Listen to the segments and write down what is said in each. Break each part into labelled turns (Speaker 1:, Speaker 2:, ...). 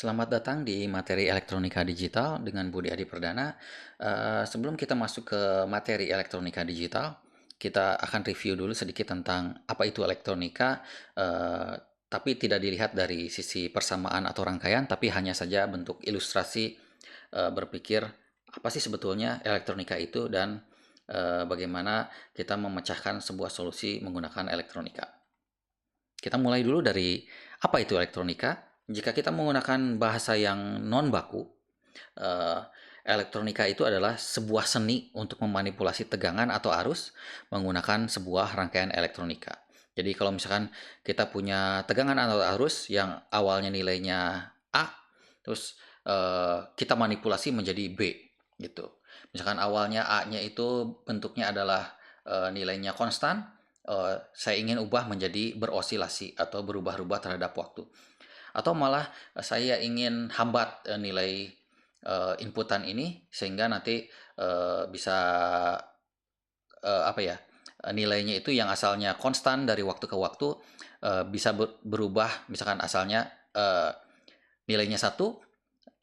Speaker 1: Selamat datang di materi elektronika digital dengan Budi Adi Perdana. Sebelum kita masuk ke materi elektronika digital, kita akan review dulu sedikit tentang apa itu elektronika, eh, tapi tidak dilihat dari sisi persamaan atau rangkaian, tapi hanya saja bentuk ilustrasi berpikir apa sih sebetulnya elektronika itu dan bagaimana kita memecahkan sebuah solusi menggunakan elektronika. Kita mulai dulu dari apa itu elektronika. Jika kita menggunakan bahasa yang non baku, eh, elektronika itu adalah sebuah seni untuk memanipulasi tegangan atau arus menggunakan sebuah rangkaian elektronika. Jadi kalau misalkan kita punya tegangan atau arus yang awalnya nilainya A, terus kita manipulasi menjadi B gitu. Misalkan awalnya A-nya itu bentuknya adalah nilainya konstan, saya ingin ubah menjadi berosilasi atau berubah-ubah terhadap waktu. Atau malah saya ingin hambat nilai inputan ini sehingga nanti bisa apa ya, nilainya itu yang asalnya konstan dari waktu ke waktu bisa berubah, misalkan asalnya nilainya satu,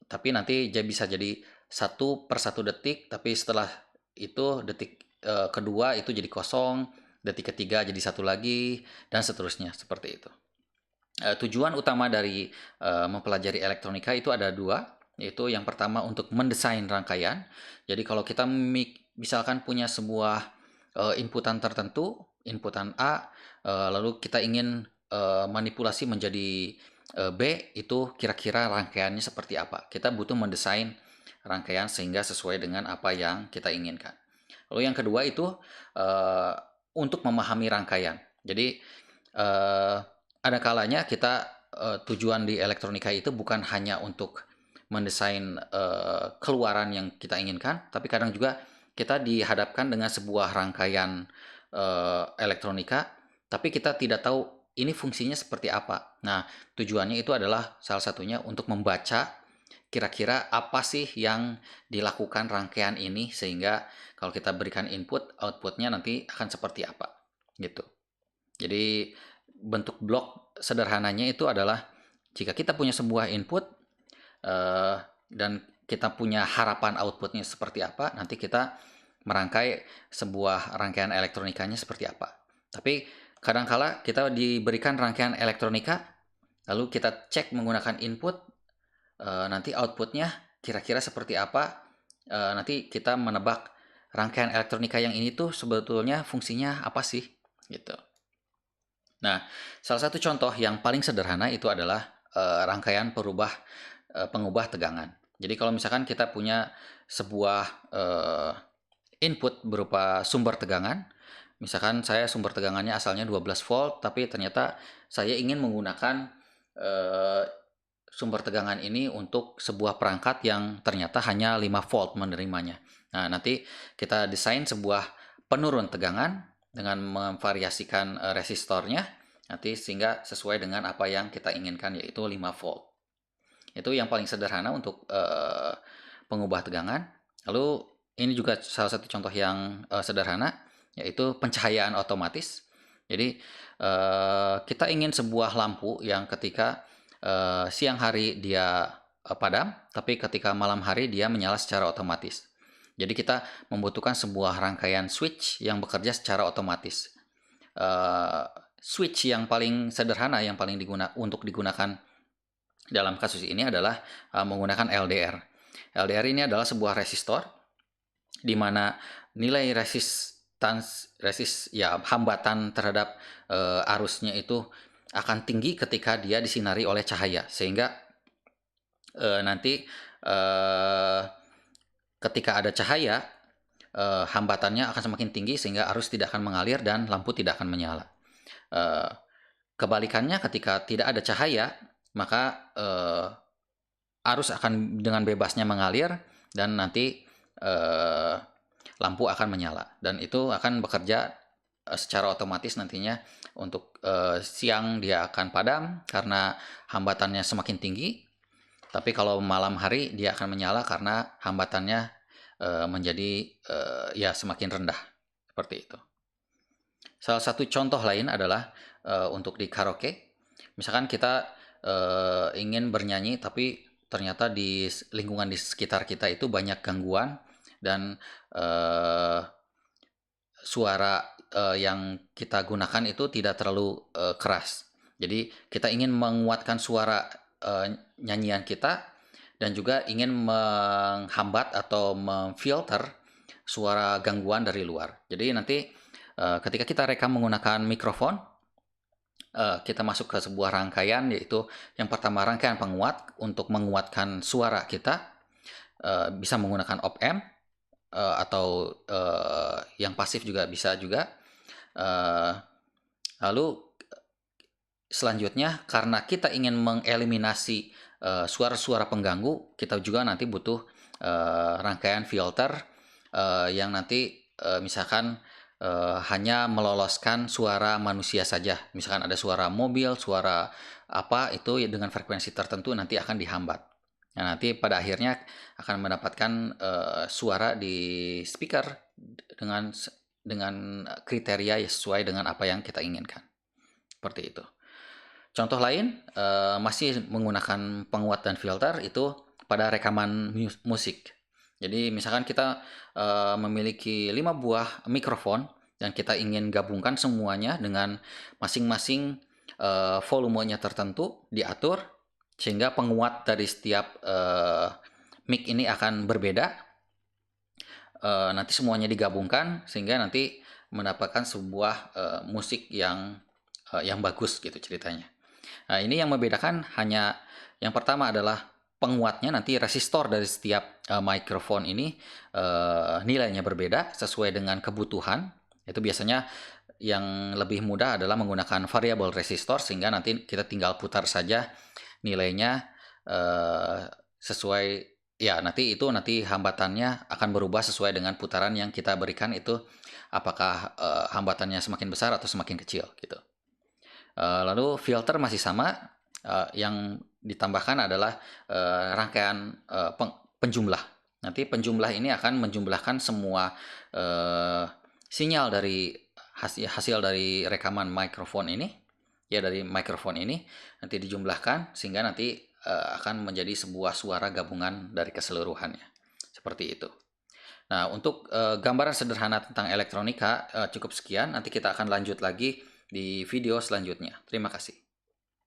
Speaker 1: tapi nanti bisa jadi 1/1 detik, tapi setelah itu detik kedua itu jadi kosong, detik ketiga jadi satu lagi, dan seterusnya seperti itu. Tujuan utama dari mempelajari elektronika itu ada dua, yaitu yang pertama untuk mendesain rangkaian. Jadi kalau kita misalkan punya sebuah inputan tertentu, inputan A, lalu kita ingin manipulasi menjadi B, itu kira-kira rangkaiannya seperti apa. Kita butuh mendesain rangkaian sehingga sesuai dengan apa yang kita inginkan. Lalu yang kedua itu uh, untuk memahami rangkaian. Jadi uh, ada kalanya kita tujuan di elektronika itu bukan hanya untuk mendesain keluaran yang kita inginkan, tapi kadang juga kita dihadapkan dengan sebuah rangkaian elektronika, tapi kita tidak tahu ini fungsinya seperti apa. Nah, tujuannya itu adalah salah satunya untuk membaca kira-kira apa sih yang dilakukan rangkaian ini sehingga kalau kita berikan input, outputnya nanti akan seperti apa gitu. Jadi bentuk blok sederhananya itu adalah jika kita punya sebuah input eh, dan kita punya harapan outputnya seperti apa, nanti kita merangkai sebuah rangkaian elektronikanya seperti apa. Tapi kadangkala kita diberikan rangkaian elektronika, lalu kita cek menggunakan input, nanti outputnya kira-kira seperti apa, nanti kita menebak rangkaian elektronika yang ini tuh sebetulnya fungsinya apa sih, gitu. Nah, salah satu contoh yang paling sederhana itu adalah rangkaian pengubah tegangan. Jadi kalau misalkan kita punya sebuah input berupa sumber tegangan, misalkan saya sumber tegangannya asalnya 12 volt, tapi ternyata saya ingin menggunakan eh, sumber tegangan ini untuk sebuah perangkat yang ternyata hanya 5 volt menerimanya. Nah, nanti kita desain sebuah penurun tegangan dengan memvariasikan resistornya nanti sehingga sesuai dengan apa yang kita inginkan yaitu 5 volt. Itu yang paling sederhana untuk pengubah tegangan. Lalu ini juga salah satu contoh yang sederhana yaitu pencahayaan otomatis. Jadi kita ingin sebuah lampu yang ketika siang hari dia padam, tapi ketika malam hari dia menyala secara otomatis. Jadi kita membutuhkan sebuah rangkaian switch yang bekerja secara otomatis. Uh, Switch yang paling sederhana yang paling digunakan dalam kasus ini adalah menggunakan LDR. LDR ini adalah sebuah resistor di mana nilai hambatan terhadap arusnya itu akan tinggi ketika dia disinari oleh cahaya sehingga nanti ketika ada cahaya hambatannya akan semakin tinggi sehingga arus tidak akan mengalir dan lampu tidak akan menyala. Kebalikannya ketika tidak ada cahaya maka arus akan dengan bebasnya mengalir dan nanti lampu akan menyala dan itu akan bekerja secara otomatis nantinya untuk siang dia akan padam karena hambatannya semakin tinggi, tapi kalau malam hari dia akan menyala karena hambatannya menjadi ya semakin rendah seperti itu. Salah satu contoh lain adalah untuk di karaoke. Misalkan kita ingin bernyanyi tapi ternyata di lingkungan di sekitar kita itu banyak gangguan dan eh, suara yang kita gunakan itu tidak terlalu keras. Jadi kita ingin menguatkan suara nyanyian kita dan juga ingin menghambat atau memfilter suara gangguan dari luar. Jadi nanti ketika kita rekam menggunakan mikrofon, kita masuk ke sebuah rangkaian, yaitu yang pertama rangkaian penguat untuk menguatkan suara kita, bisa menggunakan op-amp atau yang pasif juga bisa juga. Eh, Lalu selanjutnya, karena kita ingin mengeliminasi suara-suara pengganggu, kita juga nanti butuh rangkaian filter yang nanti misalkan hanya meloloskan suara manusia saja. Misalkan ada suara mobil, suara apa itu dengan frekuensi tertentu nanti akan dihambat. Nah, nanti pada akhirnya akan mendapatkan suara di speaker dengan kriteria sesuai dengan apa yang kita inginkan. Seperti itu. Contoh lain, masih menggunakan penguat dan filter itu pada rekaman musik. Jadi misalkan kita memiliki 5 buah mikrofon dan kita ingin gabungkan semuanya dengan masing-masing volumenya tertentu, diatur sehingga penguat dari setiap mic ini akan berbeda. Nanti semuanya digabungkan sehingga nanti mendapatkan sebuah musik yang bagus gitu ceritanya. Nah, ini yang membedakan hanya yang pertama adalah penguatnya, nanti resistor dari setiap mikrofon ini nilainya berbeda sesuai dengan kebutuhan. Itu biasanya yang lebih mudah adalah menggunakan variabel resistor, sehingga nanti kita tinggal putar saja nilainya sesuai, ya nanti hambatannya akan berubah sesuai dengan putaran yang kita berikan itu, apakah hambatannya semakin besar atau semakin kecil gitu. Lalu filter masih sama, yang ditambahkan adalah rangkaian penjumlah. Nanti penjumlah ini akan menjumlahkan semua sinyal dari hasil dari rekaman mikrofon ini, ya dari mikrofon ini nanti dijumlahkan sehingga nanti akan menjadi sebuah suara gabungan dari keseluruhannya. Seperti itu. Nah, untuk gambaran sederhana tentang elektronika cukup sekian. Nanti kita akan lanjut lagi di video selanjutnya. Terima kasih.